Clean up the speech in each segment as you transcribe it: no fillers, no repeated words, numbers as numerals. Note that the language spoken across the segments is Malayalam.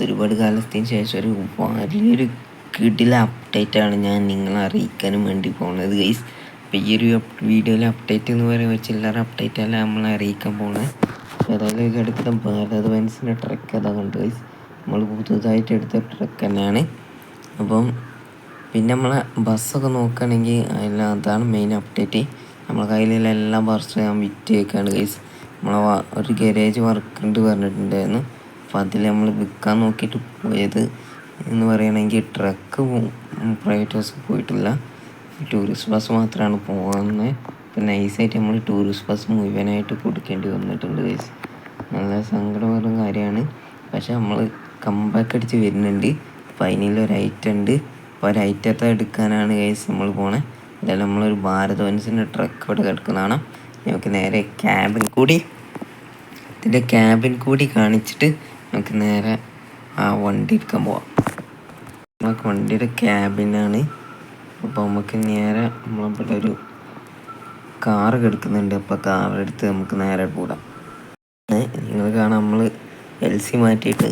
ഒരുപാട് കാലത്തിന് ശേഷം ഒരു വലിയൊരു കിടിലൻ അപ്ഡേറ്റാണ് ഞാൻ നിങ്ങളെ അറിയിക്കാനും വേണ്ടി പോകുന്നത് ഗൈസ്. അപ്പോൾ ഈ ഒരു വീഡിയോയിലെ അപ്ഡേറ്റ് എന്ന് പറയുമ്പോൾ ചില്ലറ അപ്ഡേറ്റ് അല്ല നമ്മളെ അറിയിക്കാൻ പോകുന്നത്. ഏതായാലും ഇത് എടുത്ത ഭാരത് ബെൻസിൻ്റെ ട്രക്ക് അതാ കണ്ടു ഗൈസ്. നമ്മൾ പുതുതായിട്ട് എടുത്ത ട്രക്ക് തന്നെയാണ്. അപ്പം പിന്നെ നമ്മളെ ബസ്സൊക്കെ നോക്കുകയാണെങ്കിൽ അതിൽ അതാണ് മെയിൻ അപ്ഡേറ്റ്. നമ്മളെ കയ്യിലുള്ള എല്ലാ ബസ്സും ഞാൻ വിറ്റ് വെക്കുകയാണ് ഗൈസ്. നമ്മളെ ഒരു ഗാരേജ് വർക്ക് ഉണ്ട് പറഞ്ഞിട്ടുണ്ടായിരുന്നു. അപ്പോൾ അതിൽ നമ്മൾ വിൽക്കാൻ നോക്കിയിട്ട് പോയത് എന്ന് പറയുകയാണെങ്കിൽ ട്രക്ക് പ്രൈവറ്റ് ബസ് പോയിട്ടില്ല, ടൂറിസ്റ്റ് ബസ് മാത്രമാണ് പോകുന്നത്. അപ്പോൾ നൈസായിട്ട് നമ്മൾ ടൂറിസ്റ്റ് ബസ് മുഴുവനായിട്ട് കൊടുക്കേണ്ടി വന്നിട്ടുണ്ട് ഗൈസ്. നല്ല സങ്കടമുള്ള കാര്യമാണ്. പക്ഷെ നമ്മൾ കമ്പാക്ക് അടിച്ച് വരുന്നുണ്ട്. അപ്പോൾ അതിനുള്ളൊരു ഐറ്റം ഉണ്ട്. അപ്പോൾ ഒരു ഐറ്റത്തെ എടുക്കാനാണ് ഗൈസ് നമ്മൾ പോണേ. അതായത് നമ്മളൊരു ഭാരത് ബെൻസിൻ്റെ ട്രക്ക് ഇവിടെ കിടക്കുന്നതാണ്. നമുക്ക് നേരെ ഇതിൻ്റെ ക്യാബിൻ കൂടി കാണിച്ചിട്ട് നമുക്ക് നേരെ ആ വണ്ടി എടുക്കാൻ പോവാം. നമുക്ക് വണ്ടിയുടെ ക്യാബിനാണ്. അപ്പോൾ നമുക്ക് നേരെ നമ്മളിവിടെ ഒരു കാറ് കിടക്കുന്നുണ്ട്. അപ്പോൾ കാറെടുത്ത് നമുക്ക് നേരെ പോടാം. നിങ്ങൾ കാണാം, നമ്മൾ എൽ സി മാറ്റിയിട്ട്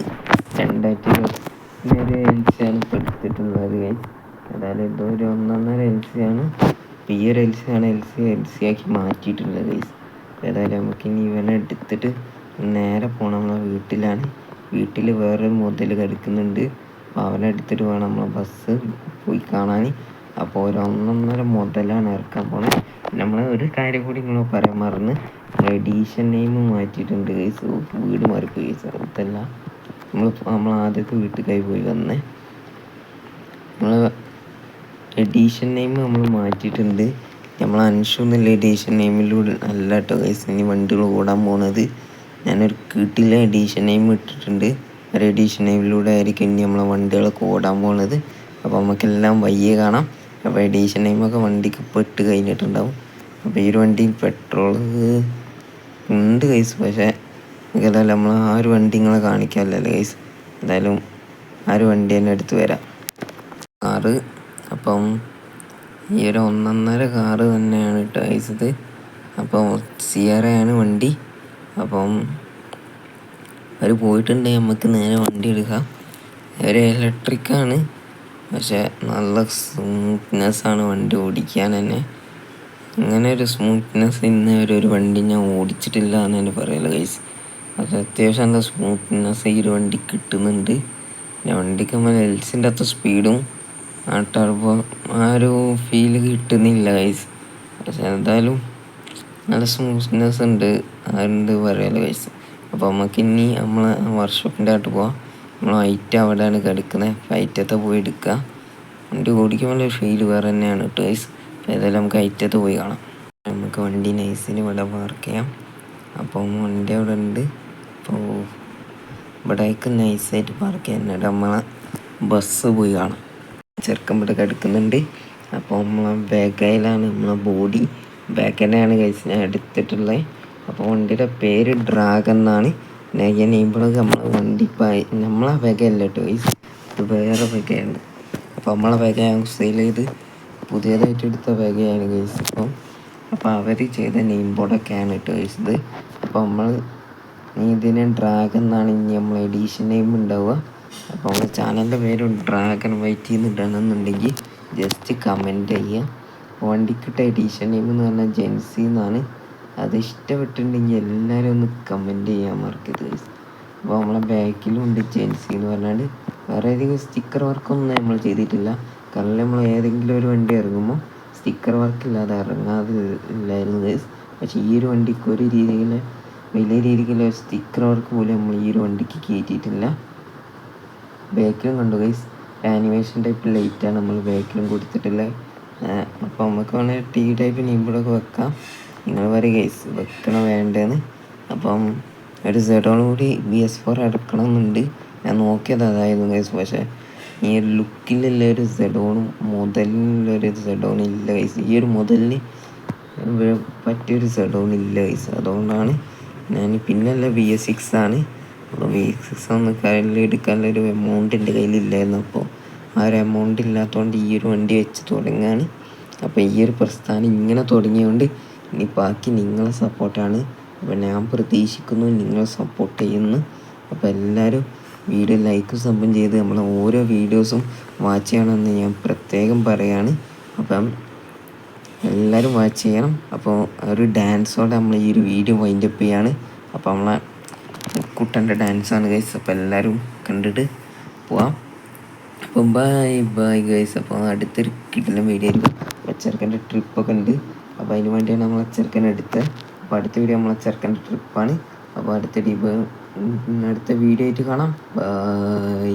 2021 എൽ സി ആണ് ഇപ്പോൾ എടുത്തിട്ടുള്ളത്. അതായത് എന്തോ ഒരു 1.5 എൽ സി ആണ്. ഈ ഒരു എൽ സി ആണ് എൽ സി ആക്കി മാറ്റിയിട്ടുള്ളത് ഗൈസ്. ഏതായാലും നമുക്ക് ഇനി ഇവനെ എടുത്തിട്ട് നേരെ പോകണം. നമ്മളെ വീട്ടിൽ വേറൊരു മുതൽ കിടക്കുന്നുണ്ട്. അപ്പോൾ അവനെ എടുത്തിട്ട് വേണം നമ്മളെ ബസ് പോയി കാണാൻ. അപ്പോൾ ഒരു 1.5 മുതലാണ് ഇറക്കാൻ പോണത്. നമ്മൾ ഒരു കാര്യം കൂടി നിങ്ങൾ പറയാൻ മറന്ന്, എഡീഷൻ നെയിം മാറ്റിയിട്ടുണ്ട് ഗൈസ്. വീട് മാറിപ്പോയി ഗൈസ്. അതല്ല, നമ്മൾ ആദ്യത്തെ വീട്ടിൽ പോയി വന്നേ. നമ്മൾ എഡീഷൻ നെയിം നമ്മൾ മാറ്റിയിട്ടുണ്ട്. നമ്മൾ അൻഷു എന്നുള്ള എഡീഷൻ നെയിമിലൂടെ അല്ല കേട്ടോ ഗൈസ് ഇനി വണ്ടികൾ ഓടാൻ പോകുന്നത്. ഞാനൊരു കിട്ടിലെ എഡീഷൻ നെയിം ഇട്ടിട്ടുണ്ട്. ഒരു എഡീഷൻ നെയിമിലൂടെ ആയിരിക്കും ഇനി നമ്മളെ വണ്ടികളൊക്കെ ഓടാൻ പോകുന്നത്. അപ്പോൾ നമുക്കെല്ലാം വയ്യേ കാണാം. അപ്പോൾ എഡീഷൻ നെയിമൊക്കെ വണ്ടിക്ക് ഇപ്പോൾ ഇട്ട് കഴിഞ്ഞിട്ടുണ്ടാവും. അപ്പോൾ ഈ ഒരു വണ്ടിയിൽ പെട്രോൾ ഉണ്ട് ഗൈസ്. പക്ഷേ ഏതായാലും നമ്മൾ ആ ഒരു വണ്ടി നിങ്ങളെ കാണിക്കാമല്ലോ ഗൈസ്. എന്തായാലും ആ ഒരു വണ്ടി തന്നെ എടുത്ത് വരാം, കാറ്. അപ്പം ഈ ഒരു 1.5 കാറ് തന്നെയാണ് കേട്ടോ ഗൈസ് ഇത്. അപ്പോൾ സിയറയാണ് വണ്ടി. അപ്പം അവർ പോയിട്ടുണ്ടെങ്കിൽ നമുക്ക് നേരെ വണ്ടി എടുക്കാം. ഒരു ഇലക്ട്രിക്കാണ്, പക്ഷേ നല്ല സ്മൂത്ത്നെസ്സാണ് വണ്ടി ഓടിക്കാൻ തന്നെ. അങ്ങനെ ഒരു സ്മൂത്ത്നെസ് ഇന്ന് ഒരു വണ്ടി ഞാൻ ഓടിച്ചിട്ടില്ല എന്ന് തന്നെ പറയുള്ളൂ ഗൈസ്. അത് അത്യാവശ്യം നല്ല സ്മൂത്ത്നെസ് ഈ ഒരു വണ്ടി കിട്ടുന്നുണ്ട്. പിന്നെ വണ്ടിക്ക് നമ്മൾ എൽസിൻ്റെ അത്ര സ്പീഡും ടർബോ ആ ഒരു ഫീല് കിട്ടുന്നില്ല ഗൈസ്. പക്ഷെ എന്തായാലും നല്ല സ്മൂത്ത്നെസ് ഉണ്ട്, അതുണ്ട് പറയാലോ ഗൈസ്. അപ്പോൾ നമുക്ക് ഇനി നമ്മൾ വർക്ക്ഷോപ്പിൻ്റെ ആയിട്ട് പോവാം. നമ്മൾ ഐറ്റം അവിടെയാണ് കിടക്കുന്നത്. ഐറ്റത്തെ പോയി എടുക്കുക. വണ്ടി ഓടിക്കുമ്പോൾ ഫീൽ വേറെ തന്നെയാണ് കേട്ടോ ഗൈസ്. അപ്പോൾ ഏതായാലും നമുക്ക് ഐറ്റത്തെ പോയി കാണാം. നമുക്ക് വണ്ടി നൈസിന് ഇവിടെ പാർക്ക് ചെയ്യാം. അപ്പം വണ്ടി അവിടെ ഉണ്ട്. അപ്പോൾ ഇവിടേക്ക് നൈസായിട്ട് പാർക്ക് ചെയ്യാനായിട്ട് നമ്മളെ ബസ് പോയി കാണാം. ചെറുക്കം ഇവിടെ കിടക്കുന്നുണ്ട്. അപ്പോൾ നമ്മളെ ബാഗയിലാണ് നമ്മളെ ബോഡി ബാഗിലാണ് ഗൈസ് ഞാൻ എടുത്തിട്ടുള്ളത്. അപ്പോൾ വണ്ടിയുടെ പേര് ഡ്രാഗൺ എന്നാണ്. ഞാൻ നെയ്യുമ്പോഴൊക്കെ നമ്മളെ വണ്ടി നമ്മളെ ബാഗല്ല കേട്ടോ ഗൈസ്, ഇത് വേറെ ബാഗയാണ്. അപ്പോൾ നമ്മളെ ബാഗ ഞാൻ സെയിൽ ചെയ്ത് പുതിയതായിട്ട് എടുത്ത ബാഗയാണ് ഗൈസ്. അപ്പോൾ അവർ ചെയ്ത നെയിം ബോർഡൊക്കെയാണ് കേട്ടോ ഗൈസ് ഇത്. അപ്പോൾ നമ്മൾ ഇതിനെ ഡ്രാഗൺ എന്നാണ് ഇനി നമ്മൾ എഡീഷൻ നെയിം ഉണ്ടാവുക. അപ്പോൾ നമ്മുടെ ചാനലിൻ്റെ പേര് ഡ്രാഗൺ വൈറ്റ് എന്നിട്ടാണെന്നുണ്ടെങ്കിൽ ജസ്റ്റ് കമൻറ്റ് ചെയ്യുക. വണ്ടിക്കിട്ട എഡീഷൻ നെയിം എന്ന് പറഞ്ഞാൽ ജെൻസി എന്നാണ്. അത് ഇഷ്ടപ്പെട്ടിട്ടുണ്ടെങ്കിൽ എല്ലാവരും ഒന്ന് കമൻറ്റ് ചെയ്യാൻ മറക്കരുത് ഗൈസ്. അപ്പോൾ നമ്മളെ ബാക്കിലും ഉണ്ട് ജെൻസി എന്ന് പറഞ്ഞാൽ. വേറെ ഏതെങ്കിലും സ്റ്റിക്കർ വർക്കൊന്നും നമ്മൾ ചെയ്തിട്ടില്ല. കാരണം നമ്മൾ ഏതെങ്കിലും ഒരു വണ്ടി ഇറങ്ങുമ്പോൾ സ്റ്റിക്കർ വർക്കില്ലാതെ ഇറങ്ങാതെ ഇല്ലായിരുന്നു ഗൈസ്. പക്ഷേ ഈ ഒരു വണ്ടിക്ക് ഒരു രീതിയിൽ വലിയ രീതിക്കുള്ള സ്റ്റിക്കർ വർക്ക് പോലും നമ്മൾ ഈ ഒരു വണ്ടിക്ക് കയറ്റിയിട്ടില്ല. ബാക്കിലും കണ്ടു ഗൈസ്, ആനിമേഷൻ ടൈപ്പ് ലൈറ്റാണ് നമ്മൾ ബാക്കിലും കൊടുത്തിട്ടുള്ളത്. അപ്പോൾ നമുക്ക് വേണമെങ്കിൽ ടി ടൈപ്പ് നെയിംബോർഡൊക്കെ വെക്കാം. നിങ്ങൾ പറയും ഗൈസ് വെക്കണം വേണ്ടതെന്ന്. അപ്പം ഒരു സെഡോൺ കൂടി BS4 എടുക്കണം എന്നുണ്ട്. ഞാൻ നോക്കിയത് അതായിരുന്നു ഗൈസ്. പക്ഷേ ഈ ഒരു ലുക്കിലുള്ള ഒരു സെഡോണും മുതലിനുള്ളൊരു സെഡോൺ ഇല്ല ഗൈസ്. ഈ ഒരു മുതലിന് പറ്റിയൊരു സെഡോൺ ഇല്ല ഗൈസ്. അതുകൊണ്ടാണ് ഞാൻ പിന്നല്ല BS6 ആണ്. അപ്പോൾ BS6 ഒന്ന് കയ്യിൽ എടുക്കാനുള്ളൊരു എമൗണ്ട് എൻ്റെ കയ്യിലില്ലായിരുന്നു. അപ്പോൾ ആ ഒരു എമൗണ്ട് ഇല്ലാത്തതുകൊണ്ട് ഈ ഒരു വണ്ടി വെച്ച് തുടങ്ങുകയാണ്. അപ്പോൾ ഈ ഒരു പ്രസ്ഥാനം ഇങ്ങനെ തുടങ്ങിയതുകൊണ്ട് ഇനി ബാക്കി നിങ്ങളെ സപ്പോർട്ടാണ്. അപ്പോൾ ഞാൻ പ്രതീക്ഷിക്കുന്നു നിങ്ങൾ സപ്പോർട്ട് ചെയ്യുന്നു. അപ്പോൾ എല്ലാവരും വീഡിയോ ലൈക്കും സബും ചെയ്ത് നമ്മളെ ഓരോ വീഡിയോസും വാച്ച് ചെയ്യണമെന്ന് ഞാൻ പ്രത്യേകം പറയാണ്. അപ്പം എല്ലാവരും വാച്ച് ചെയ്യണം. അപ്പോൾ ഒരു ഡാൻസോടെ നമ്മൾ ഈ ഒരു വീഡിയോ വൈൻഡപ്പ് ചെയ്യാണ്. അപ്പോൾ നമ്മളെ കുട്ടൻ്റെ ഡാൻസാണ് ഗൈസ്. അപ്പോൾ എല്ലാവരും കണ്ടിട്ട് പോവാം. അപ്പം ബൈ ഗൈസ്. അപ്പോൾ അടുത്തൊരു കിടിലൻ വീഡിയോ ആയിരിക്കും. ചെറുക്കൻ്റെ ട്രിപ്പൊക്കെ ഉണ്ട്. അപ്പോൾ അതിന് വേണ്ടിയാണ് നമ്മളെ ചെറുക്കൻ എടുത്തത്. അപ്പോൾ അടുത്ത വീഡിയോ നമ്മളെ ചെറുക്കൻ്റെ ട്രിപ്പാണ്. അപ്പോൾ അടുത്ത വീഡിയോ ആയിട്ട് കാണാം. ബൈ.